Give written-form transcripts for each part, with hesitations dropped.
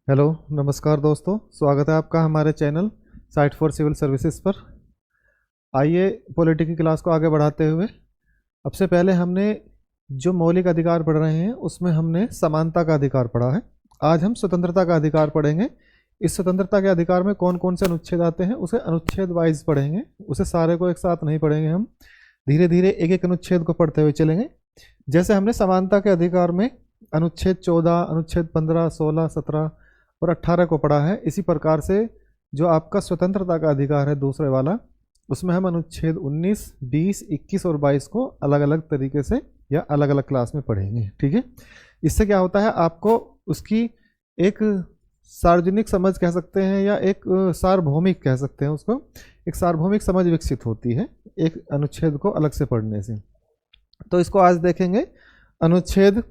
Hello नमस्कार दोस्तों, स्वागत है आपका हमारे channel site for civil services पर। आइए पॉलिटी की क्लास को आगे बढ़ाते हुए अब से पहले हमने जो मौलिक अधिकार पढ़ रहे हैं उसमें हमने समानता का अधिकार पढ़ा है। आज हम स्वतंत्रता का अधिकार पढ़ेंगे। इस स्वतंत्रता के अधिकार में कौन कौन से अनुच्छेद आते हैं उसे अनुच्छेद वाइज पढ़ेंगे, उसे सारे को एक साथ नहीं पढ़ेंगे। हम धीरे धीरे एक एक अनुच्छेद को पढ़ते हुए चलेंगे। जैसे हमने समानता के अधिकार में अनुच्छेद 14, अनुच्छेद 15, 16, 17 और 18 को पढ़ा है, इसी प्रकार से जो आपका स्वतंत्रता का अधिकार है दूसरे वाला, उसमें हम अनुच्छेद 19, 20, 21 और 22 को अलग अलग तरीके से या अलग अलग क्लास में पढ़ेंगे। ठीक है, इससे क्या होता है, आपको उसकी एक सार्वजनिक समझ कह सकते हैं या एक सार्वभौमिक कह सकते हैं, उसको एक सार्वभौमिक समझ विकसित होती है एक अनुच्छेद को अलग से पढ़ने से। तो इसको आज देखेंगे। अनुच्छेद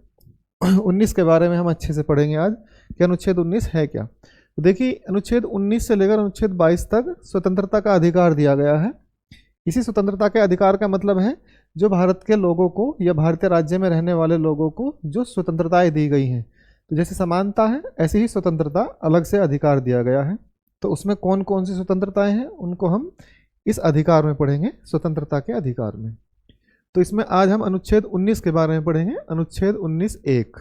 19 के बारे में हम अच्छे से पढ़ेंगे आज कि अनुच्छेद 19 है क्या। तो देखिए, अनुच्छेद 19 से लेकर अनुच्छेद 22 तक स्वतंत्रता का अधिकार दिया गया है। इसी स्वतंत्रता के अधिकार का मतलब है जो भारत के लोगों को या भारतीय राज्य में रहने वाले लोगों को जो स्वतंत्रताएं दी गई हैं, तो जैसे समानता है ऐसी ही स्वतंत्रता अलग से अधिकार दिया गया है। तो उसमें कौन कौन सी स्वतंत्रताएं हैं उनको हम इस अधिकार में पढ़ेंगे, स्वतंत्रता के अधिकार में। तो इसमें आज हम अनुच्छेद 19 के बारे में पढ़ेंगे। अनुच्छेद 19(1).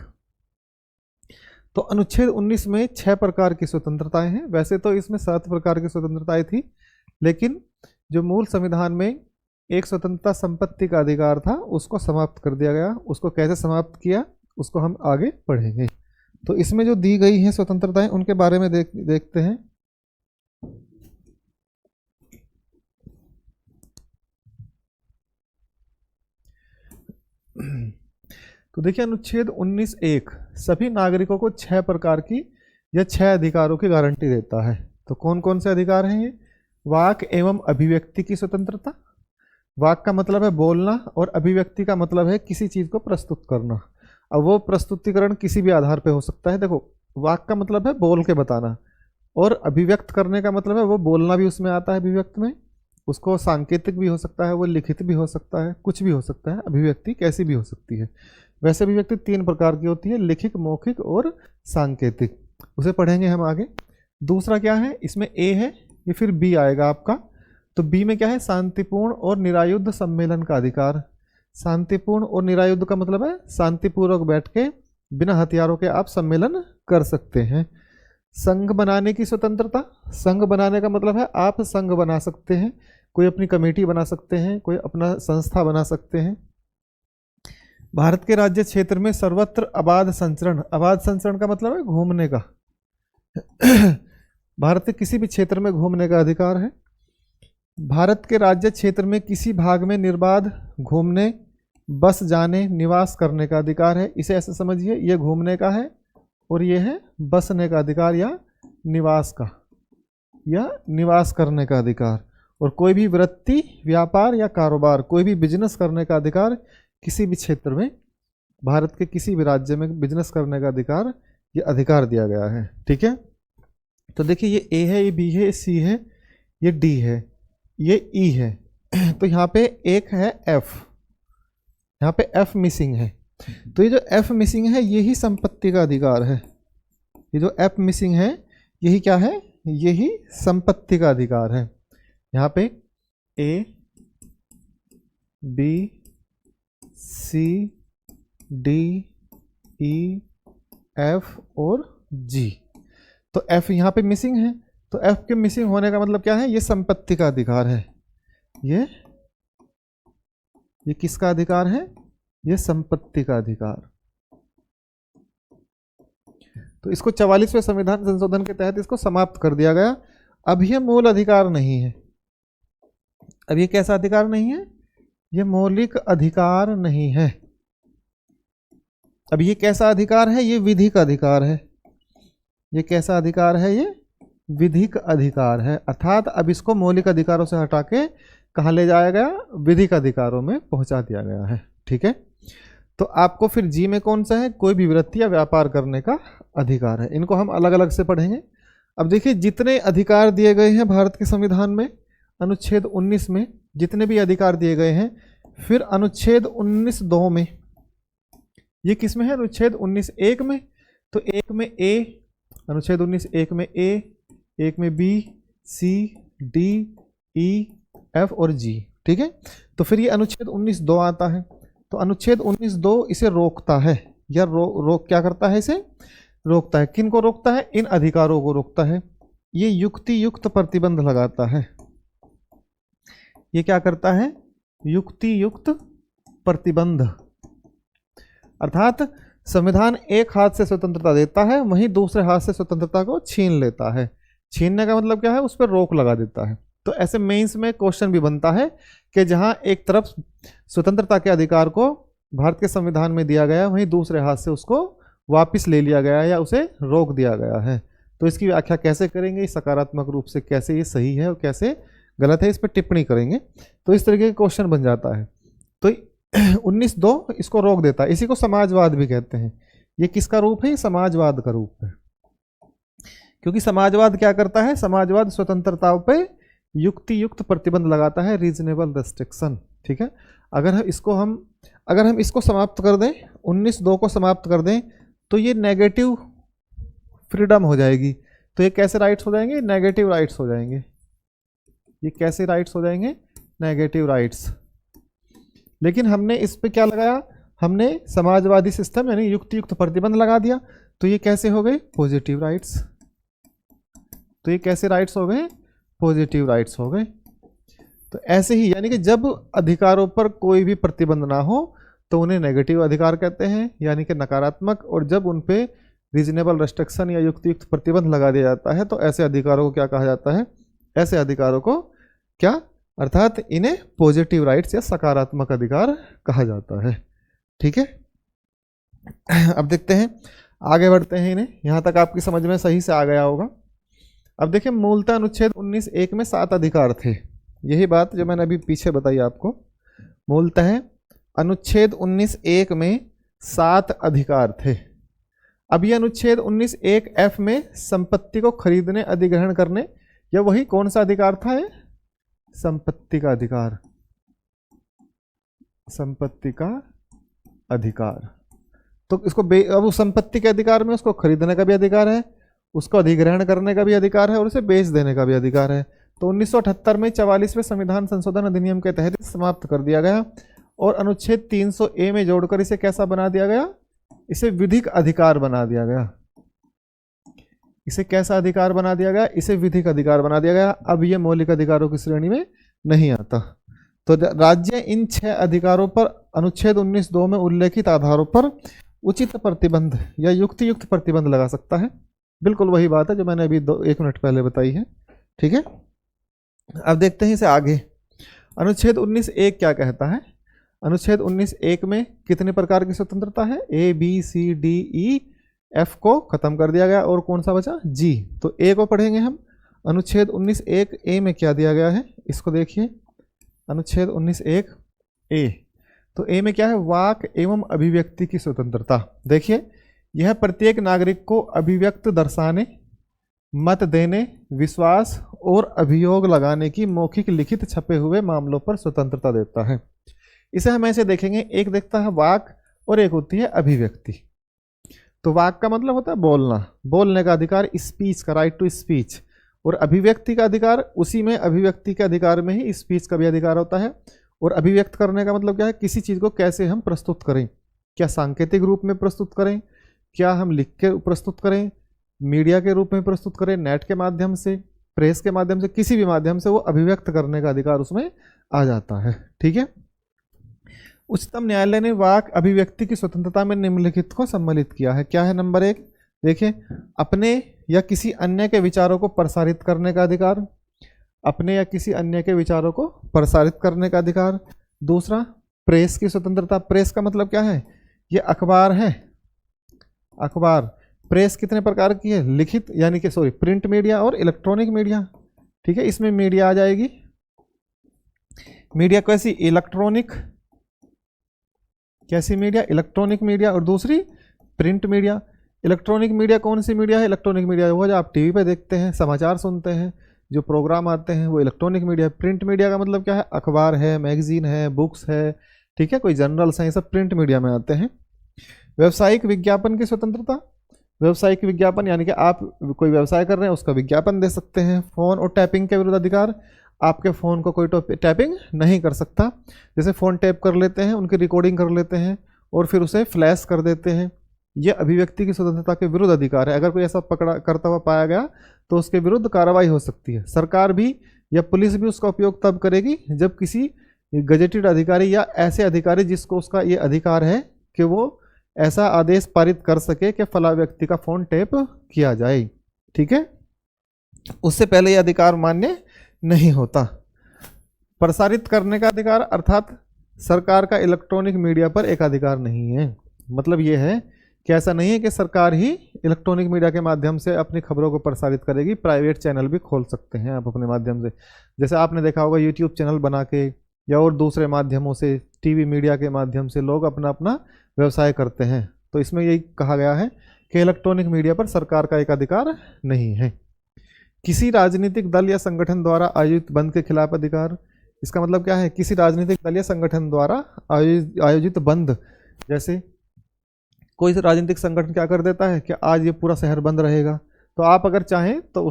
तो अनुच्छेद 19 में 6 प्रकार की स्वतंत्रताएं हैं। वैसे तो इसमें 7 प्रकार की स्वतंत्रताएं थी, लेकिन जो मूल संविधान में एक स्वतंत्रता संपत्ति का अधिकार था उसको समाप्त कर दिया गया। उसको कैसे समाप्त किया उसको हम आगे पढ़ेंगे। तो इसमें जो दी गई हैं स्वतंत्रताएं उनके बारे में देखते हैं। तो देखिए, अनुच्छेद 19(1) सभी नागरिकों को 6 प्रकार की या 6 अधिकारों की गारंटी देता है। तो कौन कौन से अधिकार हैं ये? वाक एवं अभिव्यक्ति की स्वतंत्रता। वाक का मतलब है बोलना और अभिव्यक्ति का मतलब है किसी चीज को प्रस्तुत करना। अब वो प्रस्तुतिकरण किसी भी आधार पे हो सकता है। देखो, वाक का मतलब है बोल के बताना और अभिव्यक्त करने का मतलब है वो बोलना भी उसमें आता है अभिव्यक्त में। उसको सांकेतिक भी हो सकता है, वो लिखित भी हो सकता है, कुछ भी हो सकता है। अभिव्यक्ति कैसी भी हो सकती है। वैसे अभिव्यक्ति 3 प्रकार की होती है, लिखित, मौखिक और सांकेतिक। उसे पढ़ेंगे हम आगे। दूसरा क्या है, इसमें ए है, ये फिर बी आएगा आपका। तो बी में क्या है, शांतिपूर्ण और निरायुद्ध सम्मेलन का अधिकार। शांतिपूर्ण और निरायुद्ध का मतलब है शांतिपूर्वक बैठ के बिना हथियारों के आप सम्मेलन कर सकते हैं। संघ बनाने की स्वतंत्रता। संघ बनाने का मतलब है आप संघ बना सकते हैं, कोई अपनी कमेटी बना सकते हैं, कोई अपना संस्था बना सकते हैं। भारत के राज्य क्षेत्र में सर्वत्र अबाध संचरण। अबाध संचरण का मतलब है घूमने का। भारत के किसी भी क्षेत्र में घूमने का अधिकार है। भारत के राज्य क्षेत्र में किसी भाग में निर्बाध घूमने, बस जाने, निवास करने का अधिकार है। इसे ऐसे समझिए, ये घूमने का है और ये है बसने का अधिकार या निवास का या निवास करने का अधिकार। और कोई भी वृत्ति, व्यापार या कारोबार, कोई भी बिजनेस करने का अधिकार किसी भी क्षेत्र में, भारत के किसी भी राज्य में बिजनेस करने का अधिकार, ये अधिकार दिया गया है। ठीक है, तो देखिए, ये ए है, ये बी है, ये सी है, ये डी है, ये ई है। तो यहाँ पे एक है एफ, यहाँ पे एफ मिसिंग है। तो ये जो एफ मिसिंग है यही संपत्ति का अधिकार है। ये जो एफ मिसिंग है यही क्या है, यही संपत्ति का अधिकार है। यहाँ पे ए, बी, सी, डी, ई, एफ और जी। तो एफ यहाँ पे मिसिंग है। तो एफ के मिसिंग होने का मतलब क्या है, ये संपत्ति का अधिकार है। ये किसका अधिकार है, ये संपत्ति का अधिकार। तो इसको 44वें संविधान संशोधन के तहत इसको समाप्त कर दिया गया। अब ये मूल अधिकार नहीं है। अब ये कैसा अधिकार नहीं है, ये मौलिक अधिकार नहीं है। अब ये कैसा अधिकार है, ये विधिक अधिकार है। ये कैसा अधिकार है, ये विधिक अधिकार है। अर्थात अब इसको मौलिक अधिकारों से हटा के कहाँ ले जाया गया, विधिक अधिकारों में पहुंचा दिया गया है। ठीक है, तो आपको फिर जी में कौन सा है, कोई भी वृत्ति या व्यापार करने का अधिकार है। इनको हम अलग अलग से पढ़ेंगे। अब देखिए, जितने अधिकार दिए गए हैं भारत के संविधान में, अनुच्छेद 19 में जितने भी अधिकार दिए गए हैं, फिर अनुच्छेद 19(2) में, ये किस में है, अनुच्छेद 19(1) में। तो 1 में ए अनुच्छेद 19 एक में ए, एक में बी, सी, डी, ई, एफ और जी। ठीक है, तो फिर ये अनुच्छेद 19(2) आता है। तो अनुच्छेद 19(2) इसे रोकता है, या रोक क्या करता है, इसे रोकता है। किन को रोकता है? इन अधिकारों को रोकता है। ये युक्ति युक्त प्रतिबंध लगाता है। ये क्या करता है? युक्ति युक्त प्रतिबंध। अर्थात संविधान एक हाथ से स्वतंत्रता देता है, वहीं दूसरे हाथ से स्वतंत्रता को छीन लेता है। छीनने का मतलब क्या है? उस पर रोक लगा देता है। तो ऐसे मेंस में क्वेश्चन भी बनता है कि जहां एक तरफ स्वतंत्रता के अधिकार को भारत के संविधान में दिया गया, वहीं दूसरे हाथ से उसको वापस ले लिया गया या उसे रोक दिया गया है। तो इसकी व्याख्या कैसे करेंगे, सकारात्मक रूप से कैसे ये सही है और कैसे गलत है, इस पर टिप्पणी करेंगे। तो इस तरीके का क्वेश्चन बन जाता है। तो 19(2) इसको रोक देता है। इसी को समाजवाद भी कहते हैं। ये किसका रूप है? समाजवाद का रूप है। क्योंकि समाजवाद क्या करता है? समाजवाद स्वतंत्रताओं पे युक्ति युक्त प्रतिबंध लगाता है, रीजनेबल रेस्ट्रिक्शन। ठीक है, अगर हम इसको समाप्त कर दें, 19(2) को समाप्त कर दें, तो ये नेगेटिव फ्रीडम हो जाएगी। तो ये कैसे राइट्स हो जाएंगे? नेगेटिव राइट्स हो जाएंगे। ये कैसे राइट्स हो जाएंगे? Negative rights. लेकिन हमने इस पे क्या लगाया? हमने समाजवादी सिस्टम यानी युक्ति युक्त प्रतिबंध लगा दिया। तो ये कैसे हो गए? Positive rights. तो ये कैसे राइट्स हो गए? पॉजिटिव राइट्स हो गए। तो ऐसे ही यानी कि जब अधिकारों पर कोई भी प्रतिबंध ना हो तो उन्हें नेगेटिव अधिकार कहते हैं, यानी कि नकारात्मक। और जब उन पे रीजनेबल रेस्ट्रिक्शन या युक्ति युक्त प्रतिबंध लगा दिया जाता है तो ऐसे अधिकारों को क्या कहा जाता है? ऐसे अधिकारों को क्या, अर्थात इन्हें पॉजिटिव राइट्स या सकारात्मक अधिकार कहा जाता है। ठीक है, अब देखते हैं, आगे बढ़ते हैं इन्हें। यहां तक आपकी समझ में सही से आ गया होगा। अब देखिए, मूलतः अनुच्छेद 19(1) में 7 अधिकार थे। यही बात जो मैंने अभी पीछे बताई आपको। मूलतः अनुच्छेद 19(1) में 7 अधिकार थे। अब ये अनुच्छेद 19(1)(f) में संपत्ति को खरीदने, अधिग्रहण करने, या वही कौन सा अधिकार था? ये संपत्ति का अधिकार। संपत्ति का अधिकार। तो इसको अब उस संपत्ति के अधिकार में उसको खरीदने का भी अधिकार है, उसको अधिग्रहण करने का भी अधिकार है और उसे बेच देने का भी अधिकार है। तो 1978 में 44वें संविधान संशोधन अधिनियम के तहत समाप्त कर दिया गया और अनुच्छेद 300(a) में जोड़कर इसे कैसा बना दिया गया? इसे विधिक अधिकार बना दिया गया। इसे कैसा अधिकार बना दिया गया? इसे विधिक अधिकार बना दिया गया। अब ये मौलिक अधिकारों की श्रेणी में नहीं आता। तो राज्य इन 6 अधिकारों पर अनुच्छेद 19(2) में उल्लेखित आधारों पर उचित प्रतिबंध या युक्ति युक्त प्रतिबंध लगा सकता है। बिल्कुल वही बात है जो मैंने अभी 1 मिनट पहले बताई है। ठीक है, अब देखते हैं इसे आगे। अनुच्छेद 19(1) क्या कहता है? अनुच्छेद 19(1) में कितने प्रकार की स्वतंत्रता है? ए, बी, सी, डी, ई, एफ को खत्म कर दिया गया और कौन सा बचा? जी। तो ए को पढ़ेंगे हम। अनुच्छेद 19(1)(a) में क्या दिया गया है? इसको देखिए, अनुच्छेद 19(1)(a). तो ए में क्या है? वाक एवं अभिव्यक्ति की स्वतंत्रता। देखिए, यह प्रत्येक नागरिक को अभिव्यक्त दर्शाने, मत देने, विश्वास और अभियोग लगाने की मौखिक, लिखित, छपे हुए मामलों पर स्वतंत्रता देता है। इसे हम ऐसे देखेंगे, एक देखता है वाक और एक होती है अभिव्यक्ति। तो वाक का मतलब होता है बोलना, बोलने का अधिकार, स्पीच का, राइट टू स्पीच। और अभिव्यक्ति का अधिकार, उसी में अभिव्यक्ति के अधिकार में ही स्पीच का भी अधिकार होता है। और अभिव्यक्त करने का मतलब क्या है? किसी चीज़ को कैसे हम प्रस्तुत करें, क्या सांकेतिक रूप में प्रस्तुत करें, क्या हम लिख के प्रस्तुत करें, मीडिया के रूप में प्रस्तुत करें, नेट के माध्यम से, प्रेस के माध्यम से, किसी भी माध्यम से वो अभिव्यक्त करने का अधिकार उसमें आ जाता है। ठीक है, उच्चतम न्यायालय ने वाक अभिव्यक्ति की स्वतंत्रता में निम्नलिखित को सम्मिलित किया है। क्या है? नंबर 1, देखिए, अपने या किसी अन्य के विचारों को प्रसारित करने का अधिकार। अपने या किसी अन्य के विचारों को प्रसारित करने का अधिकार। दूसरा, प्रेस की स्वतंत्रता। प्रेस का मतलब क्या है? ये अखबार है, अखबार। प्रेस कितने प्रकार की है? लिखित यानी कि प्रिंट मीडिया और इलेक्ट्रॉनिक मीडिया। ठीक है, इसमें मीडिया आ जाएगी। मीडिया कैसी? इलेक्ट्रॉनिक। कैसी मीडिया? Electronic media. और दूसरी प्रिंट मीडिया। इलेक्ट्रॉनिक मीडिया कौन सी मीडिया है? इलेक्ट्रॉनिक मीडिया वो जो आप टीवी पे देखते हैं, समाचार सुनते हैं, जो प्रोग्राम आते हैं, वो इलेक्ट्रॉनिक मीडिया। प्रिंट मीडिया का मतलब क्या है? अखबार है, मैगजीन है, बुक्स है, ठीक है, कोई जर्नल्स हैं, ये सब प्रिंट मीडिया में आते हैं। व्यावसायिक विज्ञापन की स्वतंत्रता। व्यवसायिक विज्ञापन यानी कि आप कोई व्यवसाय कर रहे हैं उसका विज्ञापन दे सकते हैं। फ़ोन और टैपिंग के विरुद्ध अधिकार, आपके फ़ोन को कोई टैपिंग नहीं कर सकता। जैसे फ़ोन टैप कर लेते हैं, उनकी रिकॉर्डिंग कर लेते हैं और फिर उसे फ्लैश कर देते हैं, ये अभिव्यक्ति की स्वतंत्रता के विरुद्ध अधिकार है। अगर कोई ऐसा पकड़ा करता हुआ पाया गया तो उसके विरुद्ध कार्रवाई हो सकती है। सरकार भी या पुलिस भी उसका उपयोग तब करेगी जब किसी गजेटेड अधिकारी या ऐसे अधिकारी जिसको उसका ये अधिकार है कि वो ऐसा आदेश पारित कर सके कि फला व्यक्ति का फ़ोन टैप किया जाए। ठीक है, उससे पहले यह अधिकार मान्य नहीं होता। प्रसारित करने का अधिकार अर्थात सरकार का इलेक्ट्रॉनिक मीडिया पर एकाधिकार नहीं है। मतलब ये है कि ऐसा नहीं है कि सरकार ही इलेक्ट्रॉनिक मीडिया के माध्यम से अपनी खबरों को प्रसारित करेगी, प्राइवेट चैनल भी खोल सकते हैं आप अपने माध्यम से। जैसे आपने देखा होगा यूट्यूब चैनल बना के या और दूसरे माध्यमों से, टीवी मीडिया के माध्यम से लोग अपना अपना व्यवसाय करते हैं। तो इसमें यही कहा गया है कि इलेक्ट्रॉनिक मीडिया पर सरकार का एक अधिकार नहीं है। किसी राजनीतिक दल या संगठन द्वारा आयोजित बंद के खिलाफ अधिकार, इसका मतलब क्या है? किसी राजनीतिक दल या संगठन द्वारा आयोजित बंद, जैसे कोई राजनीतिक संगठन क्या कर देता है कि आज ये पूरा शहर बंद रहेगा, तो आप अगर चाहें तो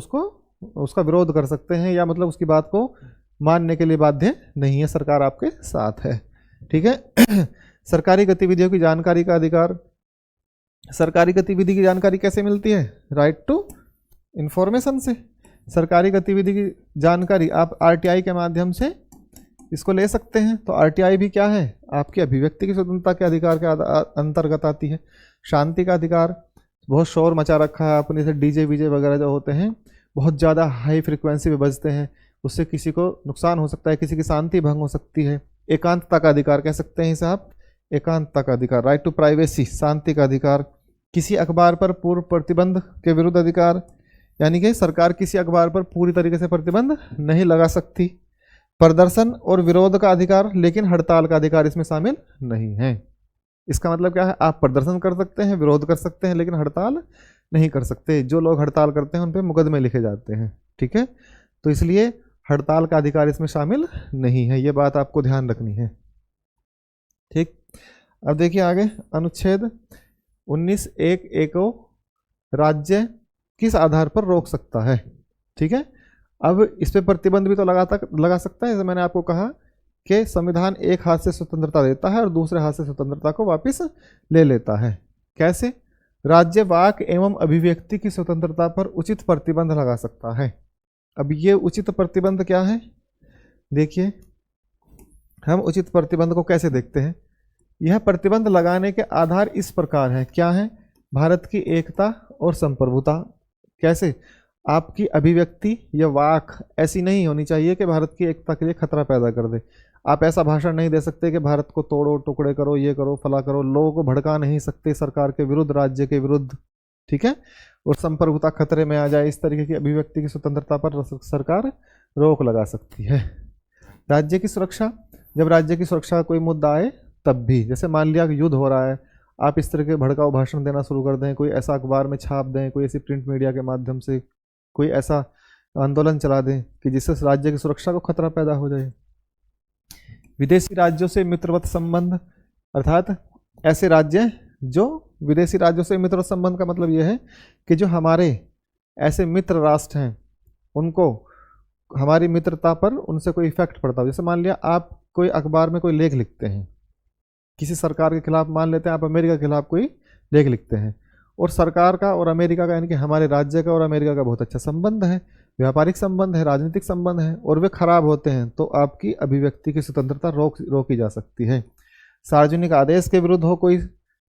उसका विरोध कर सकते हैं या मतलब उसकी बात को मानने के लिए बाध्य नहीं है, सरकार आपके साथ है। ठीक है। सरकारी गतिविधियों की जानकारी का अधिकार, सरकारी गतिविधि की जानकारी कैसे मिलती है? राइट टू इंफॉर्मेशन से। सरकारी गतिविधि की जानकारी आप आरटीआई के माध्यम से इसको ले सकते हैं। तो आरटीआई भी क्या है? आपकी अभिव्यक्ति की स्वतंत्रता के अधिकार के अंतर्गत आती है। शांति का अधिकार, बहुत शोर मचा रखा है आपने, जैसे डीजे वीजे वगैरह जो होते हैं बहुत ज़्यादा हाई फ्रिक्वेंसी पे बजते हैं, उससे किसी को नुकसान हो सकता है, किसी की शांति भंग हो सकती है। एकांतता का अधिकार कह सकते हैं इसे आप, एकांतता का अधिकार, राइट टू प्राइवेसी, शांति का अधिकार। किसी अखबार पर पूर्व प्रतिबंध के विरुद्ध अधिकार, यानी कि सरकार किसी अखबार पर पूरी तरीके से प्रतिबंध नहीं लगा सकती। प्रदर्शन और विरोध का अधिकार, लेकिन हड़ताल का अधिकार इसमें शामिल नहीं है। इसका मतलब क्या है? आप प्रदर्शन कर सकते हैं, विरोध कर सकते हैं, लेकिन हड़ताल नहीं कर सकते। जो लोग हड़ताल करते हैं उन पर मुकदमे लिखे जाते हैं। ठीक है, तो इसलिए हड़ताल का अधिकार इसमें शामिल नहीं है, ये बात आपको ध्यान रखनी है। ठीक, अब देखिए आगे, अनुच्छेद 19(1)(a) को राज्य किस आधार पर रोक सकता है? ठीक है, अब इस पे प्रतिबंध भी तो लगा सकता है। जैसे मैंने आपको कहा कि संविधान एक हाथ से स्वतंत्रता देता है और दूसरे हाथ से स्वतंत्रता को वापस ले लेता है। कैसे? राज्य वाक एवं अभिव्यक्ति की स्वतंत्रता पर उचित प्रतिबंध लगा सकता है। अब ये उचित प्रतिबंध क्या है? देखिए, हम उचित प्रतिबंध को कैसे देखते हैं? यह प्रतिबंध लगाने के आधार इस प्रकार है। क्या है? भारत की एकता और संप्रभुता। कैसे? आपकी अभिव्यक्ति या वाक ऐसी नहीं होनी चाहिए कि भारत की एकता के लिए खतरा पैदा कर दे। आप ऐसा भाषण नहीं दे सकते कि भारत को तोड़ो, टुकड़े करो, ये करो, फला करो। लोगों को भड़का नहीं सकते सरकार के विरुद्ध, राज्य के विरुद्ध। ठीक है, और संप्रभुता खतरे में आ जाए, इस तरीके की अभिव्यक्ति की स्वतंत्रता पर सरकार रोक लगा सकती है। राज्य की सुरक्षा, जब राज्य की सुरक्षा का कोई मुद्दा आए तब भी, जैसे मान लिया कि युद्ध हो रहा है, आप इस तरह के भड़काऊ भाषण देना शुरू कर दें, कोई ऐसा अखबार में छाप दें, कोई ऐसी प्रिंट मीडिया के माध्यम से कोई ऐसा आंदोलन चला दें कि जिससे राज्य की सुरक्षा को खतरा पैदा हो जाए। विदेशी राज्यों से मित्रवत संबंध, अर्थात ऐसे राज्य जो विदेशी राज्यों से मित्रवत संबंध का मतलब यह है कि जो हमारे ऐसे मित्र राष्ट्र हैं उनको हमारी मित्रता पर उनसे कोई इफेक्ट पड़ता हो। जैसे मान लिया आप कोई अखबार में कोई लेख लिखते हैं किसी सरकार के खिलाफ, मान लेते हैं आप अमेरिका के खिलाफ कोई लेख लिखते हैं, और सरकार का और अमेरिका का यानी कि हमारे राज्य का और अमेरिका का बहुत अच्छा संबंध है, व्यापारिक संबंध है, राजनीतिक संबंध है, और वे खराब होते हैं तो आपकी अभिव्यक्ति की स्वतंत्रता रोकी जा सकती है। सार्वजनिक आदेश के विरुद्ध हो कोई,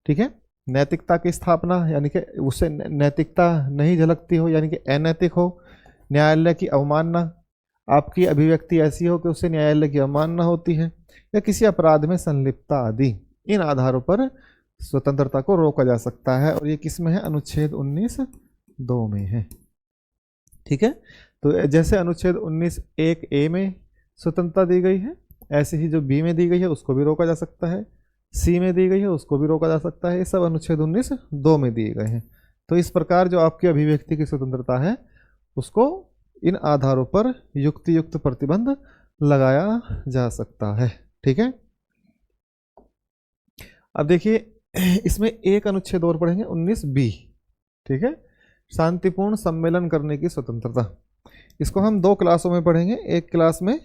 ठीक है, नैतिकता की स्थापना यानी कि उससे नैतिकता नहीं झलकती हो, यानी कि अनैतिक हो, न्यायालय की अवमानना, आपकी अभिव्यक्ति ऐसी हो कि उससे न्यायालय की अवमानना होती है, या किसी अपराध में संलिप्तता आदि, इन आधारों पर स्वतंत्रता को रोका जा सकता है। और ये किस में है? अनुच्छेद 19(2) में है। ठीक है, तो जैसे अनुच्छेद 19(1)(a) में स्वतंत्रता दी गई है, ऐसे ही जो बी में दी गई है उसको भी रोका जा सकता है, सी में दी गई है उसको भी रोका जा सकता है। ये सब अनुच्छेद 19(2) में दिए गए हैं। तो इस प्रकार जो आपकी अभिव्यक्ति की स्वतंत्रता है उसको इन आधारों पर युक्त प्रतिबंध लगाया जा सकता है। ठीक है, अब देखिए इसमें एक अनुच्छेद और पढ़ेंगे 19(b). ठीक है, शांतिपूर्ण सम्मेलन करने की स्वतंत्रता। इसको हम 2 क्लासों में पढ़ेंगे। एक क्लास में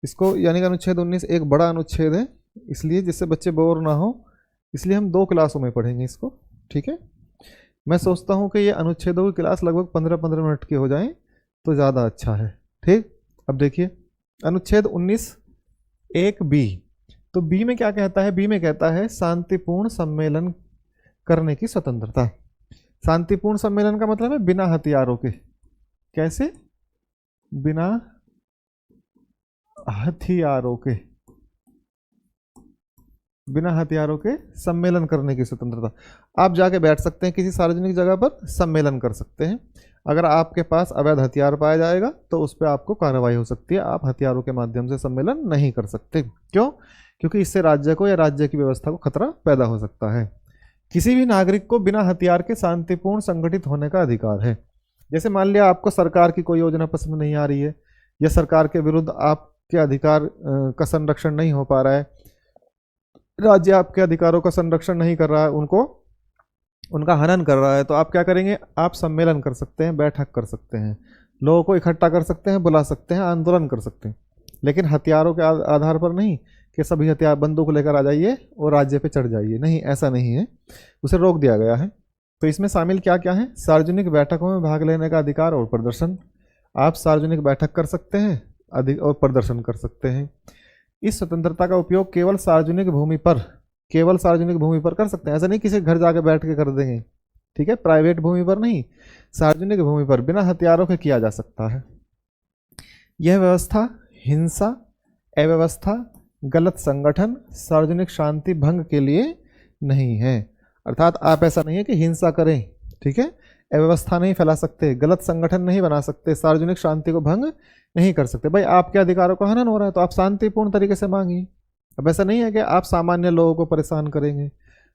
इसको यानी कि अनुच्छेद 19 एक बड़ा अनुच्छेद है, इसलिए जिससे बच्चे बोर ना हो, इसलिए हम 2 क्लासों में पढ़ेंगे इसको। ठीक है, मैं सोचता हूँ कि ये अनुच्छेदों की क्लास लगभग 15-15 मिनट की हो जाए तो ज़्यादा अच्छा है। ठीक, अब देखिए अनुच्छेद 19 एक बी, तो बी में क्या कहता है? बी में कहता है शांतिपूर्ण सम्मेलन करने की स्वतंत्रता। शांतिपूर्ण सम्मेलन का मतलब है बिना हथियारों के। कैसे? बिना हथियारों के, बिना हथियारों के सम्मेलन करने की स्वतंत्रता। आप जाके बैठ सकते हैं किसी सार्वजनिक जगह पर, सम्मेलन कर सकते हैं। अगर आपके पास अवैध हथियार पाया जाएगा तो उस पर आपको कार्रवाई हो सकती है। आप हथियारों के माध्यम से सम्मेलन नहीं कर सकते। क्यों? क्योंकि इससे राज्य को या राज्य की व्यवस्था को खतरा पैदा हो सकता है। किसी भी नागरिक को बिना हथियार के शांतिपूर्ण संगठित होने का अधिकार है। जैसे मान लिया आपको सरकार की कोई योजना पसंद नहीं आ रही है, या सरकार के विरुद्ध आपके अधिकार का संरक्षण नहीं हो पा रहा है, राज्य आपके अधिकारों का संरक्षण नहीं कर रहा है, उनका हनन कर रहा है, तो आप क्या करेंगे? आप सम्मेलन कर सकते हैं, बैठक कर सकते हैं, लोगों को इकट्ठा कर सकते हैं, बुला सकते हैं, आंदोलन कर सकते हैं, लेकिन हथियारों के आधार पर नहीं कि सभी हथियार बंदूक लेकर आ जाइए और राज्य पे चढ़ जाइए। नहीं, ऐसा नहीं है, उसे रोक दिया गया है। तो इसमें शामिल क्या क्या है? सार्वजनिक बैठकों में भाग लेने का अधिकार और प्रदर्शन। आप सार्वजनिक बैठक कर सकते हैं और प्रदर्शन कर सकते हैं। इस स्वतंत्रता का उपयोग केवल सार्वजनिक भूमि पर कर सकते हैं। ऐसा नहीं किसी घर जाके बैठ के कर देंगे, ठीक है, प्राइवेट भूमि पर नहीं, सार्वजनिक भूमि पर बिना हथियारों के किया जा सकता है। यह व्यवस्था हिंसा, अव्यवस्था, गलत संगठन, सार्वजनिक शांति भंग के लिए नहीं है। अर्थात आप ऐसा नहीं है कि हिंसा करें, ठीक है, अव्यवस्था नहीं फैला सकते, गलत संगठन नहीं बना सकते, सार्वजनिक शांति को भंग नहीं कर सकते। भाई आपके अधिकारों का हनन हो रहा है तो आप शांतिपूर्ण तरीके से मांगिए। अब ऐसा नहीं है कि आप सामान्य लोगों को परेशान करेंगे।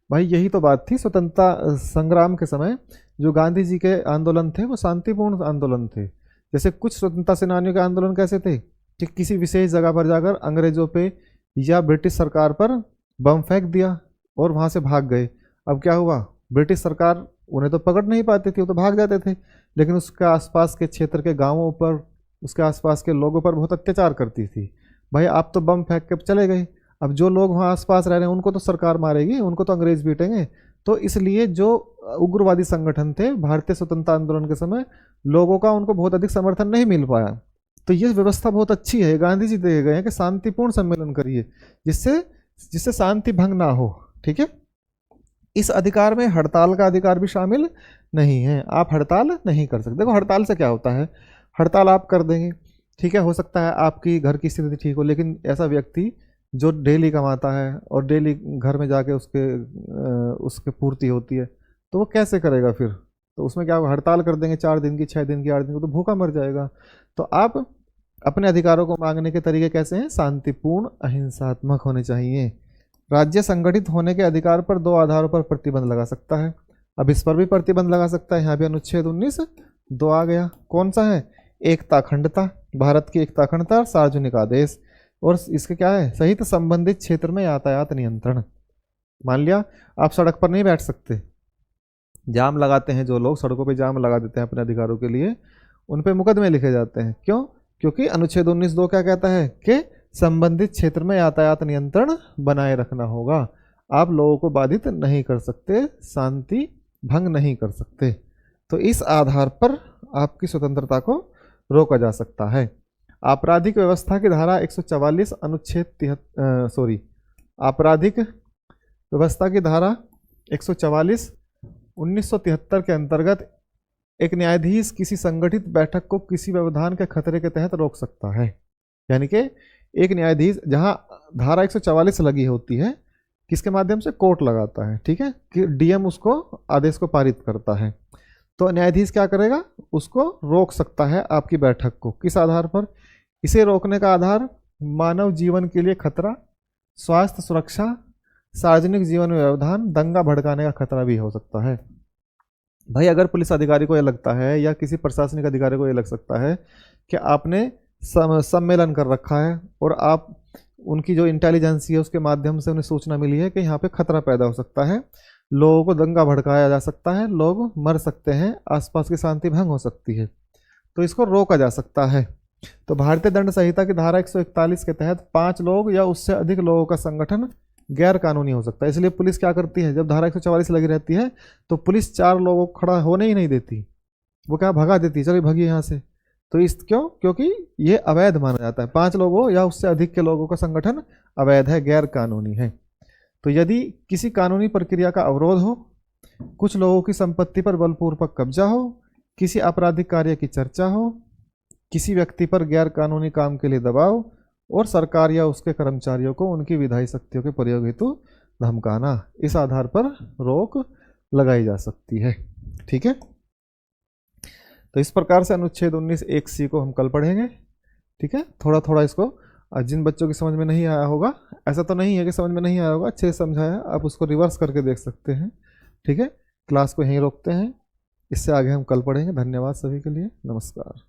भाई यही तो बात थी स्वतंत्रता संग्राम के समय, जो गांधी जी के आंदोलन थे वो शांतिपूर्ण आंदोलन थे। जैसे कुछ स्वतंत्रता सेनानियों के आंदोलन कैसे थे कि किसी विशेष जगह पर जाकर अंग्रेजों पे या ब्रिटिश सरकार पर बम फेंक दिया और वहाँ से भाग गए। अब क्या हुआ? ब्रिटिश सरकार उन्हें तो पकड़ नहीं पाती थी, वो तो भाग जाते थे, लेकिन उसके आसपास के क्षेत्र के गांवों पर, उसके आसपास के लोगों पर बहुत अत्याचार करती थी। भाई आप तो बम फेंक के चले गए, अब जो लोग वहाँ आसपास रह रहे हैं उनको तो सरकार मारेगी, उनको तो अंग्रेज पीटेंगे। तो इसलिए जो उग्रवादी संगठन थे भारतीय स्वतंत्रता आंदोलन के समय, लोगों का उनको बहुत अधिक समर्थन नहीं मिल पाया। तो ये व्यवस्था बहुत अच्छी है, गांधी जी दे गए हैं कि शांतिपूर्ण सम्मेलन करिए जिससे शांति भंग ना हो। ठीक है, इस अधिकार में हड़ताल का अधिकार भी शामिल नहीं है। आप हड़ताल नहीं कर सकते। देखो हड़ताल से क्या होता है, हड़ताल आप कर देंगे, ठीक है, हो सकता है आपकी घर की स्थिति ठीक हो, लेकिन ऐसा व्यक्ति जो डेली कमाता है और डेली घर में जाके उसके पूर्ति होती है, तो वो कैसे करेगा फिर? तो उसमें क्या होगा? हड़ताल कर देंगे 4 दिन की, 6 दिन की, 8 दिन की, तो भूखा मर जाएगा। तो आप अपने अधिकारों को मांगने के तरीके कैसे हैं? शांतिपूर्ण, अहिंसात्मक होने चाहिए। राज्य संगठित होने के अधिकार पर 2 आधारों पर प्रतिबंध लगा सकता है। अब इस पर भी प्रतिबंध लगा सकता है। यहाँ भी अनुच्छेद 19 2 आ गया। कौन सा है? एकता अखंडता, भारत की एकता अखंडता, सार्वजनिक आदेश, और इसके क्या है? सहित संबंधित क्षेत्र में यातायात नियंत्रण। मान लिया आप सड़क पर नहीं बैठ सकते, जाम लगाते हैं जो लोग, सड़कों पे जाम लगा देते हैं अपने अधिकारों के लिए, उन पे मुकदमे लिखे जाते हैं। क्यों? क्योंकि अनुच्छेद 19 2 क्या कहता है कि संबंधित क्षेत्र में यातायात नियंत्रण बनाए रखना होगा। आप लोगों को बाधित नहीं कर सकते, शांति भंग नहीं कर सकते। तो इस आधार पर आपकी स्वतंत्रता को रोका जा सकता है। आपराधिक व्यवस्था की धारा 144 अनुच्छेद आपराधिक व्यवस्था की धारा 144 1973 के अंतर्गत एक न्यायाधीश किसी संगठित बैठक को किसी व्यवधान के खतरे के तहत रोक सकता है। यानी कि एक न्यायाधीश, जहां धारा 144 लगी होती है, किसके माध्यम से? कोर्ट लगाता है, ठीक है, कि डीएम उसको आदेश को पारित करता है, तो न्यायाधीश क्या करेगा? उसको रोक सकता है आपकी बैठक को। किस आधार पर? इसे रोकने का आधार मानव जीवन के लिए खतरा, स्वास्थ्य सुरक्षा, सार्वजनिक जीवन में व्यवधान, दंगा भड़काने का खतरा भी हो सकता है। भाई अगर पुलिस अधिकारी को यह लगता है या किसी प्रशासनिक अधिकारी को यह लग सकता है कि आपने सम्मेलन कर रखा है और आप उनकी जो इंटेलिजेंस है उसके माध्यम से उन्हें सूचना मिली है कि यहाँ पे खतरा पैदा हो सकता है, लोगों को दंगा भड़काया जा सकता है, लोग मर सकते हैं, आसपास की शांति भंग हो सकती है, तो इसको रोका जा सकता है। तो भारतीय दंड संहिता की धारा 141 के तहत 5 लोग या उससे अधिक लोगों का संगठन गैर कानूनी हो सकता है। इसलिए पुलिस क्या करती है, जब धारा 144 लगी रहती है तो पुलिस 4 लोगों को खड़ा होने ही नहीं देती, वो क्या भगा देती, चलो भगिए यहाँ से। तो इस क्यों, क्योंकि ये अवैध माना जाता है, 5 लोगों या उससे अधिक के लोगों का संगठन अवैध है, गैर कानूनी है। तो यदि किसी कानूनी प्रक्रिया का अवरोध हो, कुछ लोगों की संपत्ति पर बलपूर्वक कब्जा हो, किसी आपराधिक कार्य की चर्चा हो, किसी व्यक्ति पर गैर कानूनी काम के लिए दबाव, और सरकार या उसके कर्मचारियों को उनकी विधायी शक्तियों के प्रयोग हेतु धमकाना, इस आधार पर रोक लगाई जा सकती है। ठीक है, तो इस प्रकार से अनुच्छेद 19 1C को हम कल पढ़ेंगे। ठीक है, थोड़ा थोड़ा इसको, जिन बच्चों की समझ में नहीं आया होगा, ऐसा तो नहीं है कि समझ में नहीं आया होगा, अच्छे से समझाया, आप उसको रिवर्स करके देख सकते हैं। ठीक है, क्लास को यहीं रोकते हैं, इससे आगे हम कल पढ़ेंगे। धन्यवाद सभी के लिए, नमस्कार।